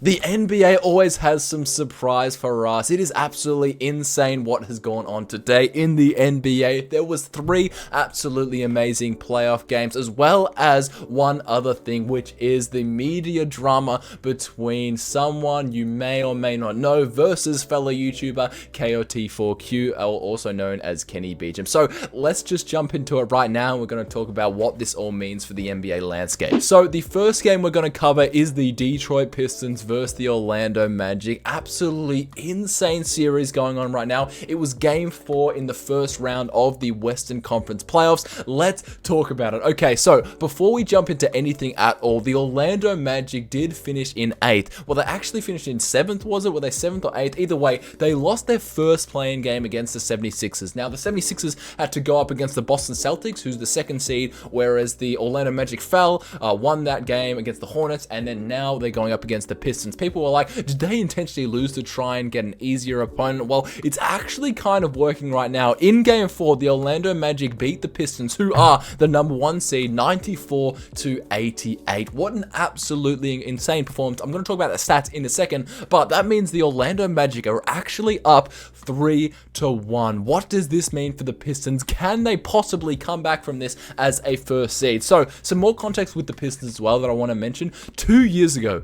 The NBA always has some surprise for us. It is absolutely insane what has gone on today in the NBA. There was 3 absolutely amazing playoff games, as well as one other thing, which is the media drama between someone you may or may not know versus fellow YouTuber KOT4Q, also known as Kenny Beecham. So let's just jump into it right now. We're going to talk about what this all means for the NBA landscape. So the first game we're going to cover is the Detroit Pistons versus the Orlando Magic. Absolutely insane series going on right now. It was game 4 in the first round of the Western Conference playoffs. Let's talk about it. Okay, so before we jump into anything at all, the Orlando Magic did finish in 8th. Well, they actually finished in 7th, was it? Were they 7th or 8th? Either way, they lost their first playing game against the 76ers. Now, the 76ers had to go up against the Boston Celtics, who's the 2nd seed, whereas the Orlando Magic won that game against the Hornets, and then now they're going up against the Pistons. People were like, did they intentionally lose to try and get an easier opponent? Well, it's actually kind of working right now. In game 4, the Orlando Magic beat the Pistons, who are the number 1 seed, 94-88. What an absolutely insane performance. I'm going to talk about the stats in a second, but that means the Orlando Magic are actually up 3-1. What does this mean for the Pistons? Can they possibly come back from this as a first seed? So, some more context with the Pistons as well that I want to mention. 2 years ago,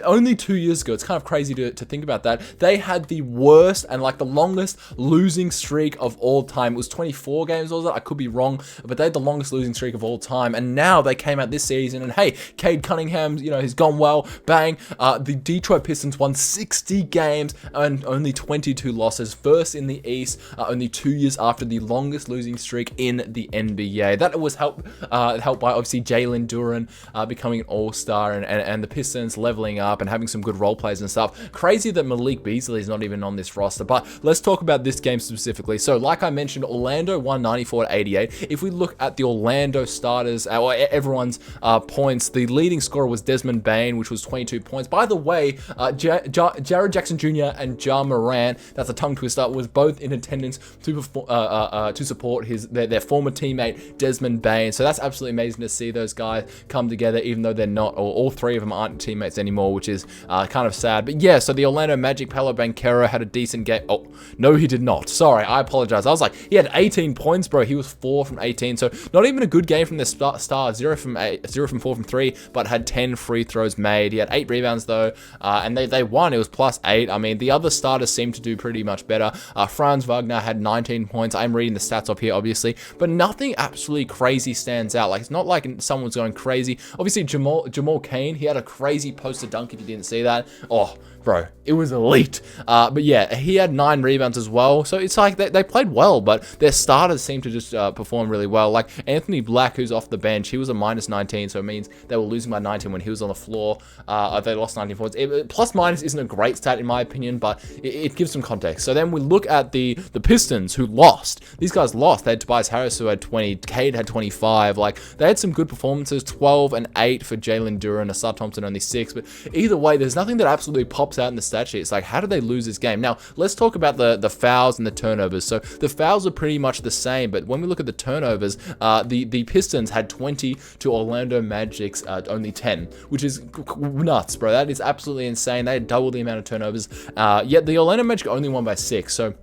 only 2 years ago, it's kind of crazy to think about that, they had the worst and like the longest losing streak of all time. It was 24 games, was it? I could be wrong, but they had the longest losing streak of all time, and now they came out this season, and hey, Cade Cunningham, he's gone well, bang, the Detroit Pistons won 60 games and only 22 losses, first in the East, only 2 years after the longest losing streak in the NBA. That was helped by obviously Jalen Duren becoming an all-star, and the Pistons leveling up and having some good role plays and stuff. Crazy that Malik Beasley is not even on this roster, but let's talk about this game specifically. So like I mentioned, Orlando won 94-88. If we look at the Orlando starters, or everyone's points, the leading scorer was Desmond Bane, which was 22 points. By the way, Jared Jackson Jr. and Ja Morant, that's a tongue twister, was both in attendance to support their former teammate Desmond Bane. So that's absolutely amazing to see those guys come together, even though they're not, or all 3 of them aren't teammates anymore, which is kind of sad. But yeah, so the Orlando Magic, Paolo Banchero had a decent game. Oh, no, he did not. Sorry, I apologize. I was like, he had 18 points, bro. He was 4 from 18. So not even a good game from the star. 0 from 4 from 3, but had 10 free throws made. He had 8 rebounds though, and they won. It was +8. I mean, the other starters seemed to do pretty much better. Franz Wagner had 19 points. I'm reading the stats up here, obviously, but nothing absolutely crazy stands out. Like, it's not like someone's going crazy. Obviously, Jamal Cain, he had a crazy poster dunk if you didn't see that. Oh, bro, it was elite. But yeah, he had 9 rebounds as well. So it's like they played well, but their starters seem to just perform really well. Like Anthony Black, who's off the bench, he was a -19, so it means they were losing by 19 when he was on the floor. They lost 19 points. Plus minus isn't a great stat in my opinion, but it gives some context. So then we look at the Pistons, who lost. These guys lost. They had Tobias Harris, who had 20. Cade had 25. Like, they had some good performances. 12 and 8 for Jalen Duren. Asad Thompson only 6. But either way, there's nothing that absolutely pops out in the stat sheet. It's like, how did they lose this game? Now, let's talk about the fouls and the turnovers. So the fouls are pretty much the same, but when we look at the turnovers, the Pistons had 20 to Orlando Magic's only 10, which is nuts, bro. That is absolutely insane. They had double the amount of turnovers, yet the Orlando Magic only won by 6. So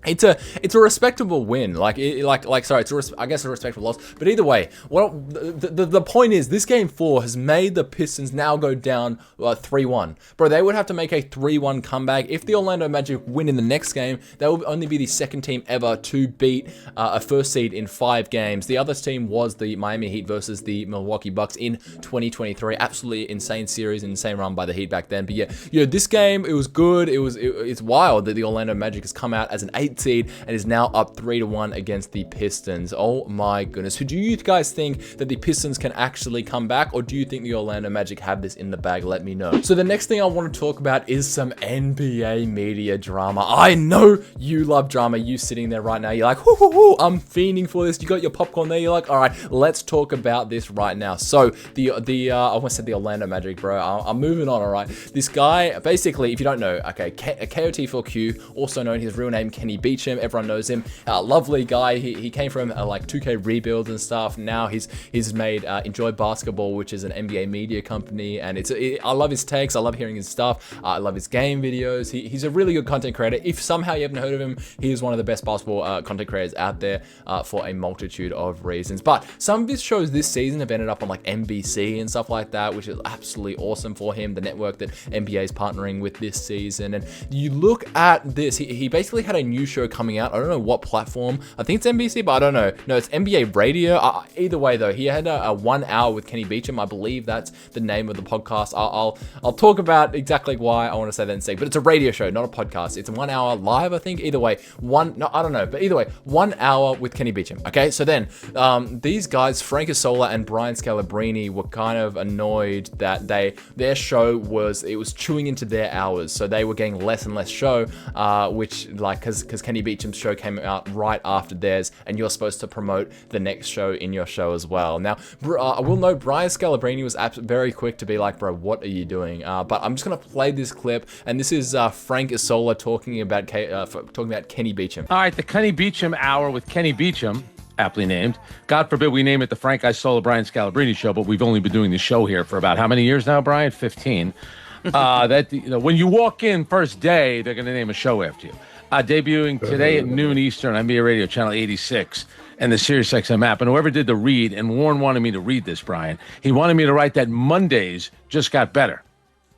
it's a respectable win. I guess a respectable loss. But either way, the point is, this game 4 has made the Pistons now go down 3-1. Bro, they would have to make a 3-1 comeback. If the Orlando Magic win in the next game, they will only be the 2nd team ever to beat a first seed in 5 games. The other team was the Miami Heat versus the Milwaukee Bucks in 2023. Absolutely insane series, insane run by the Heat back then. But yeah, this game, it was good. It's wild that the Orlando Magic has come out as an 8 seed and is now up 3-1 against the Pistons. Oh my goodness. Do you guys think that the Pistons can actually come back, or do you think the Orlando Magic have this in the bag? Let me know. So the next thing I want to talk about is some NBA media drama. I know you love drama. You sitting there right now, you're like, hoo, hoo, hoo, I'm fiending for this. You got your popcorn there. You're like, all right, let's talk about this right now. So I almost said the Orlando Magic, bro. I'm moving on, all right. This guy, basically, if you don't know, okay, KOT4Q, also known his real name, Kenny Beecham, everyone knows him. Lovely guy. He came from like 2K rebuilds and stuff. Now he's made Enjoy Basketball, which is an NBA media company, and I love his takes. I love hearing his stuff. I love his game videos. He's a really good content creator. If somehow you haven't heard of him, he is one of the best basketball content creators out there for a multitude of reasons. But some of his shows this season have ended up on like NBC and stuff like that, which is absolutely awesome for him, the network that NBA is partnering with this season. And you look at this, he basically had a new show coming out. I don't know what platform. I think it's NBC, but I don't know. No, it's NBA Radio. Either way though, he had a 1 hour with Kenny Beecham. I believe that's the name of the podcast. I'll talk about exactly why I want to say that in a second, but it's a radio show, not a podcast. It's a 1 hour live, I think. Either way, I don't know, but either way, 1 hour with Kenny Beecham. Okay, so then these guys, Frank Isola and Brian Scalabrine, were kind of annoyed that their show was chewing into their hours, so they were getting less and less show, which like because Kenny Beecham's show came out right after theirs, and you're supposed to promote the next show in your show as well. Now, I will note Brian Scalabrine was very quick to be like, bro, what are you doing? But I'm just gonna play this clip, and this is Frank Isola talking about Kenny Beecham. All right, the Kenny Beecham Hour with Kenny Beecham, aptly named. God forbid we name it the Frank Isola Brian Scalabrine Show, but we've only been doing this show here for about how many years now, Brian? 15. When you walk in first day, they're going to name a show after you. Debuting today at noon Eastern, NBA Radio Channel 86 and the SiriusXM app. And whoever did the read, and Warren wanted me to read this, Brian, he wanted me to write that Mondays just got better,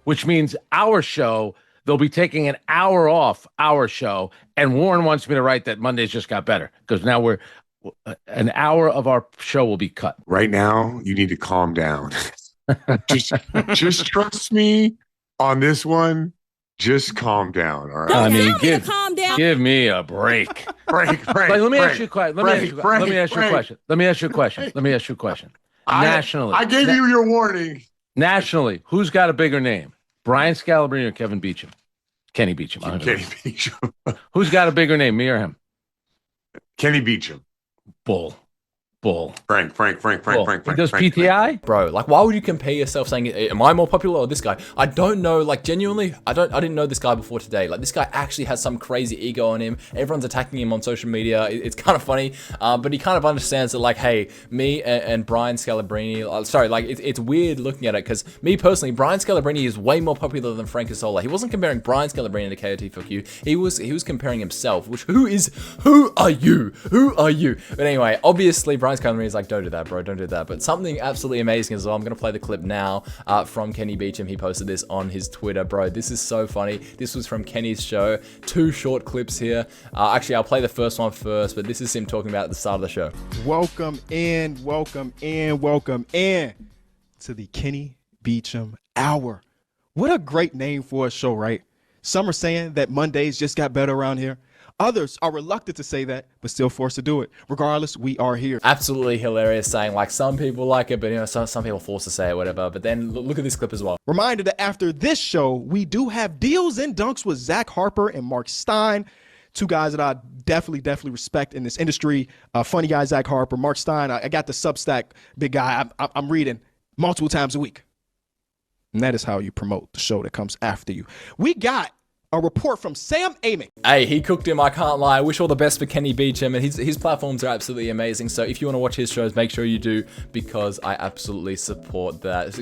which means our show, they'll be taking an hour off our show. And Warren wants me to write that Mondays just got better because now an hour of our show will be cut. Right now, you need to calm down. just trust me on this one. Just calm down. All right. Don't tell me to calm down. Give me a break. Break. Let me ask you a question. Let me ask you a question. Nationally. I gave you your warning. Nationally, who's got a bigger name? Brian Scalabrine or Kevin Beecham? Kenny Beecham. Kenny Beecham. Who's got a bigger name, me or him? Kenny Beecham. Bull. Frank. He does PTI? Bro, like, why would you compare yourself saying, am I more popular or this guy? I don't know, like, genuinely, I didn't know this guy before today. Like, this guy actually has some crazy ego on him. Everyone's attacking him on social media. It's kind of funny, but he kind of understands that, like, hey, me and Brian Scalabrine, it's weird looking at it, because me personally, Brian Scalabrine is way more popular than Frank Isola. He wasn't comparing Brian Scalabrine to KOT4Q. He was comparing himself, which, who are you? But anyway, obviously, Brian Scalabrine is like, don't do that, bro, don't do that. But something absolutely amazing as well. I'm going to play the clip now from Kenny Beecham. He posted this on his Twitter, bro. This is so funny. This was from Kenny's show. 2 short clips here. Actually, I'll play the first one first, but this is him talking about at the start of the show. Welcome in to the Kenny Beecham Hour. What a great name for a show, right? Some are saying that Mondays just got better around here. Others are reluctant to say that, but still forced to do it. Regardless, we are here. Absolutely hilarious saying, like, some people like it, but, you know, some people forced to say it, whatever. But then look at this clip as well. Reminder that after this show, we do have Deals and Dunks with Zach Harper and Mark Stein. 2 guys that I definitely respect in this industry. Funny guy, Zach Harper. Mark Stein, I got the Substack, big guy. I'm reading multiple times a week. And that is how you promote the show that comes after you. We got a report from Sam Amick. Hey, he cooked him, I can't lie. I wish all the best for Kenny Beecham, and his platforms are absolutely amazing. So if you want to watch his shows, make sure you do, because I absolutely support that.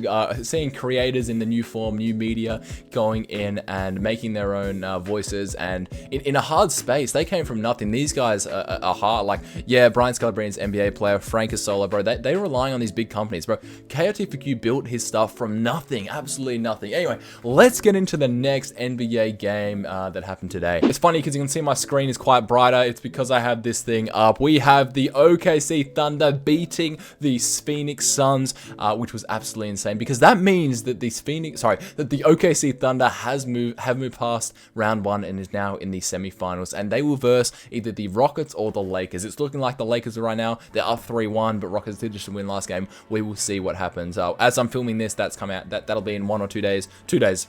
Seeing creators in the new form, new media, going in and making their own voices, and in a hard space. They came from nothing. These guys are hard. Like, yeah, Brian Scalabrine's NBA player, Frank Isola, bro. They're relying on these big companies, bro. KOT4Q built his stuff from nothing, absolutely nothing. Anyway, let's get into the next NBA game that happened today. It's funny because you can see my screen is quite brighter. It's because I have this thing up. We have the OKC Thunder beating the Phoenix Suns, which was absolutely insane, because that means that the OKC Thunder have moved past round 1 and is now in the semifinals, and they will verse either the Rockets or the Lakers. It's looking like the Lakers right now. They're up 3-1, but Rockets did just win last game. We will see what happens. As I'm filming this, that's come out. That'll be in 1 or 2 days. 2 days,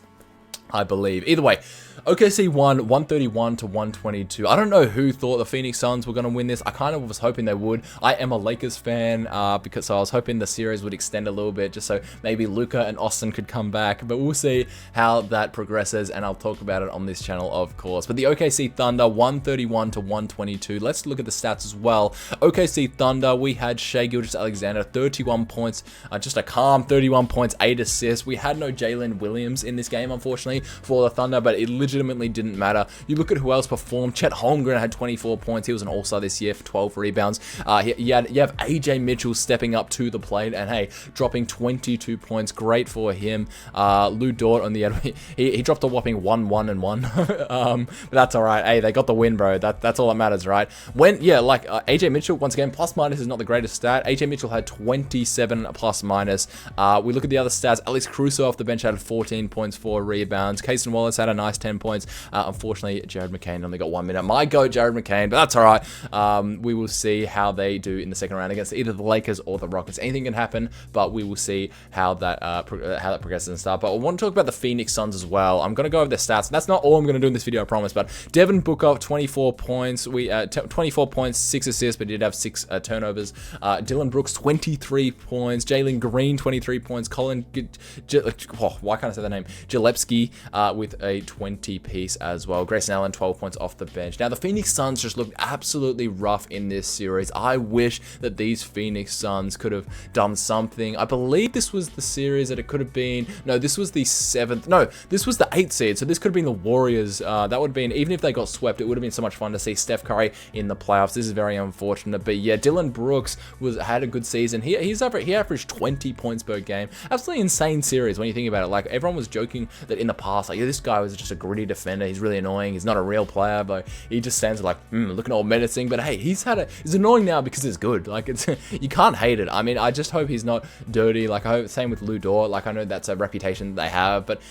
I believe. Either way, OKC won 131 to 122. I don't know who thought the Phoenix Suns were going to win this. I kind of was hoping they would. I am a Lakers fan, because I was hoping the series would extend a little bit, just so maybe Luka and Austin could come back. But we'll see how that progresses, and I'll talk about it on this channel, of course. But the OKC Thunder 131 to 122. Let's look at the stats as well. OKC Thunder, we had Shai Gilgeous-Alexander, 31 points, just a calm 31 points, 8 assists. We had no Jalen Williams in this game, unfortunately, for the Thunder, but it legitimately didn't matter. You look at who else performed. Chet Holmgren had 24 points. He was an all-star this year for 12 rebounds. You have AJ Mitchell stepping up to the plate and, hey, dropping 22 points. Great for him. Lou Dort on the end, he dropped a whopping 1-1-1. But that's all right. Hey, they got the win, bro. That's all that matters, right? AJ Mitchell, once again, plus minus is not the greatest stat. AJ Mitchell had 27 plus minus. We look at the other stats. Alex Caruso off the bench had 14 points, 4 rebounds. Casey Wallace had a nice 10 points. Unfortunately, Jared McCain only got 1 minute. My goat, Jared McCain, but that's all right. We will see how they do in the second round against either the Lakers or the Rockets. Anything can happen, but we will see how that progresses and stuff. But I want to talk about the Phoenix Suns as well. I'm going to go over their stats. That's not all I'm going to do in this video, I promise. But Devin Booker, 24 points. 24 points, 6 assists, but he did have 6 turnovers. Dylan Brooks, 23 points. Jalen Green, 23 points. Why can't I say the name? Gillespie with a 20 piece as well. Grayson Allen, 12 points off the bench. Now, the Phoenix Suns just looked absolutely rough in this series. I wish that these Phoenix Suns could have done something. I believe this was the series that it could have been. No, this was the 7th. No, this was the 8th seed. So this could have been the Warriors. That would have been, even if they got swept, it would have been so much fun to see Steph Curry in the playoffs. This is very unfortunate. But yeah, Dylan Brooks had a good season. He averaged 20 points per game. Absolutely insane series when you think about it. Like, everyone was joking that in the past, like, yeah, this guy was just a gritty defender. He's really annoying. He's not a real player, but he just stands there like, looking all menacing. But hey, he's annoying now because he's good. Like, you can't hate it. I mean, I just hope he's not dirty. Like, I hope, same with Lou Dort. Like, I know that's a reputation that they have, but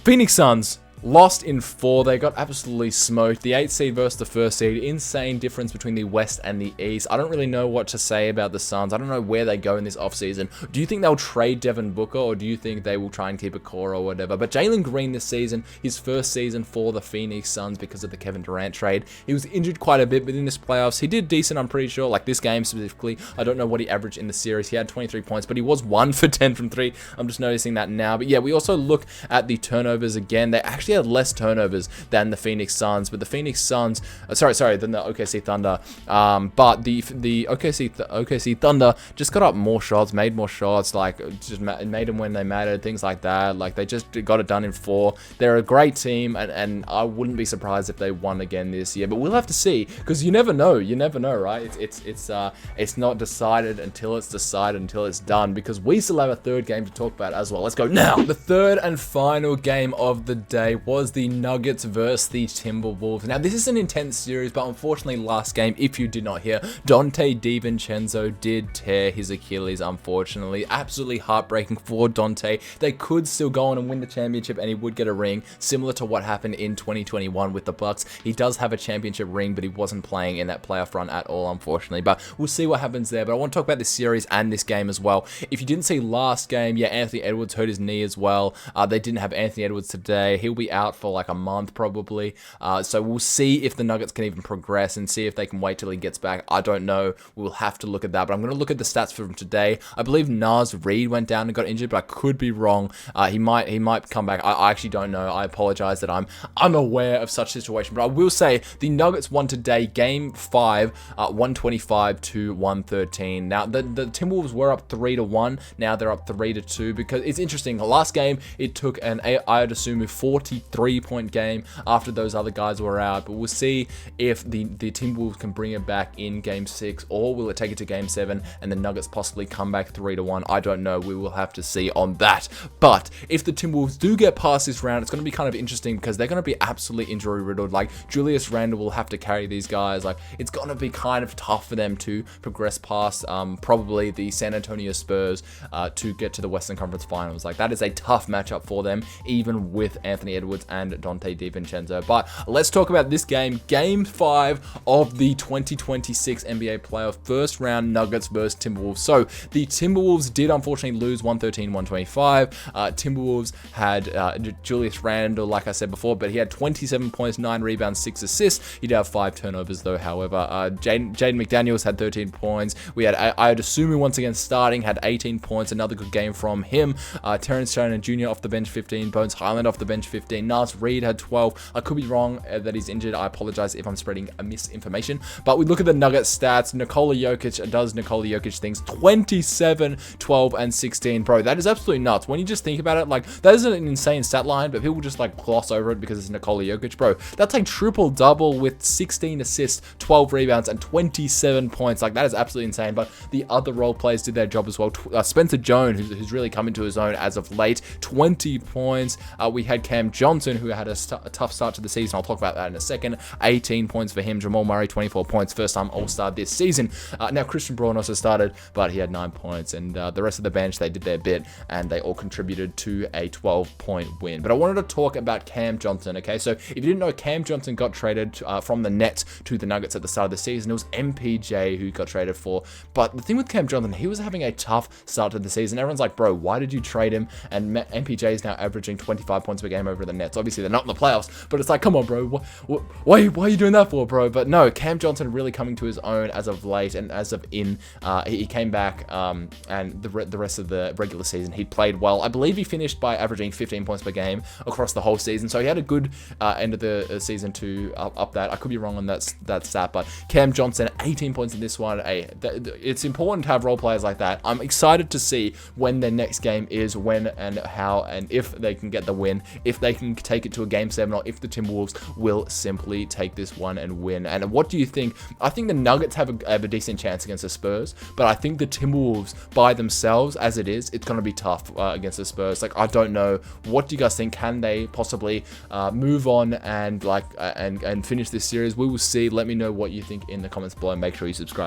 Phoenix Suns lost in 4. They got absolutely smoked. The 8th seed versus the 1st seed. Insane difference between the West and the East. I don't really know what to say about the Suns. I don't know where they go in this offseason. Do you think they'll trade Devin Booker, or do you think they will try and keep a core or whatever? But Jalen Green this season, his first season for the Phoenix Suns because of the Kevin Durant trade. He was injured quite a bit, but in this playoffs, he did decent, I'm pretty sure. Like this game specifically, I don't know what he averaged in the series. He had 23 points, but he was 1 for 10 from 3. I'm just noticing that now. But yeah, we also look at the turnovers again. They actually had less turnovers than the Phoenix Suns, but the Phoenix Suns, than the OKC Thunder. But the OKC Thunder just got up more shots, made more shots, like just made them when they mattered, things like that. Like they just got it done in 4. They're a great team, and I wouldn't be surprised if they won again this year. But we'll have to see, because you never know. You never know, right? It's not decided until it's decided, until it's done. Because we still have a 3rd game to talk about as well. Let's go now. The 3rd and final game of the day was the Nuggets versus the Timberwolves. Now, this is an intense series, but unfortunately, last game, if you did not hear, Dante DiVincenzo did tear his Achilles, unfortunately. Absolutely heartbreaking for Dante. They could still go on and win the championship, and he would get a ring, similar to what happened in 2021 with the Bucks. He does have a championship ring, but he wasn't playing in that playoff run at all, unfortunately. But we'll see what happens there. But I want to talk about this series and this game as well. If you didn't see last game, yeah, Anthony Edwards hurt his knee as well. They didn't have Anthony Edwards today. He'll be out for like a month probably. So we'll see if the Nuggets can even progress and see if they can wait till he gets back. I don't know. We'll have to look at that. But I'm going to look at the stats from today. I believe Naz Reid went down and got injured, but I could be wrong. He might come back. I actually don't know. I apologize that I'm unaware of such situation. But I will say the Nuggets won today, game 5, 125 to 113. Now the Timberwolves were up 3-1. Now they're up 3-2, because it's interesting. The last game it took I'd assume a 43-point game after those other guys were out. But we'll see if the Timberwolves can bring it back in game 6, or will it take it to game 7 and the Nuggets possibly come back 3-1. I don't know. We will have to see on that. But if the Timberwolves do get past this round, it's going to be kind of interesting, because they're going to be absolutely injury riddled. Like Julius Randle will have to carry these guys. Like it's going to be kind of tough for them to progress past probably the San Antonio Spurs to get to the Western Conference Finals. Like that is a tough matchup for them, even with Anthony Edwards Edwards and Dante DiVincenzo. But let's talk about this game, Game 5 of the 2026 NBA playoff first round, Nuggets versus Timberwolves. So the Timberwolves did unfortunately lose 113-125. Timberwolves had Julius Randle, like I said before, but he had 27 points, 9 rebounds, 6 assists. He did have 5 turnovers though, however. Jaden McDaniels had 13 points. We had Ayodasumu once again starting, had 18 points, another good game from him. Terrence Shannon Jr. off the bench, 15. Bones Highland off the bench, 15. Nas Reed had 12. I could be wrong that he's injured. I apologize if I'm spreading misinformation. But we look at the Nuggets stats. Nikola Jokic does Nikola Jokic things. 27, 12, and 16. Bro, that is absolutely nuts. When you just think about it, like, that is an insane stat line, but people just like gloss over it because it's Nikola Jokic. Bro, that's like triple-double with 16 assists, 12 rebounds, and 27 points. Like, that is absolutely insane. But the other role players did their job as well. Spencer Jones, who's really come into his own as of late, 20 points. We had Cam Johnson, who had a tough start to the season. I'll talk about that in a second. 18 points for him. Jamal Murray, 24 points. First time All-Star this season. Now, Christian Braun also started, but he had 9 points. And the rest of the bench, they did their bit, and they all contributed to a 12-point win. But I wanted to talk about Cam Johnson, okay? So if you didn't know, Cam Johnson got traded from the Nets to the Nuggets at the start of the season. It was MPJ who got traded for. But the thing with Cam Johnson, he was having a tough start to the season. Everyone's like, bro, why did you trade him? And MPJ is now averaging 25 points per game over the Nets. Obviously, they're not in the playoffs, but it's like, come on, bro. Why are you doing that for, bro? But no, Cam Johnson really coming to his own as of late, and as of he came back, and the rest of the regular season, he played well. I believe he finished by averaging 15 points per game across the whole season, so he had a good end of the season to up that. I could be wrong on that stat, but Cam Johnson, 18 points in this one. It's important to have role players like that. I'm excited to see when their next game is, when and how, and if they can get the win, if they can take it to a game 7, or if the Timberwolves will simply take this one and win. And what do you think? I think the Nuggets have a decent chance against the Spurs, but I think the Timberwolves by themselves, as it is, it's going to be tough against the Spurs. Like, I don't know. What do you guys think? Can they possibly move on and and finish this series? We will see. Let me know what you think in the comments below. Make sure you subscribe.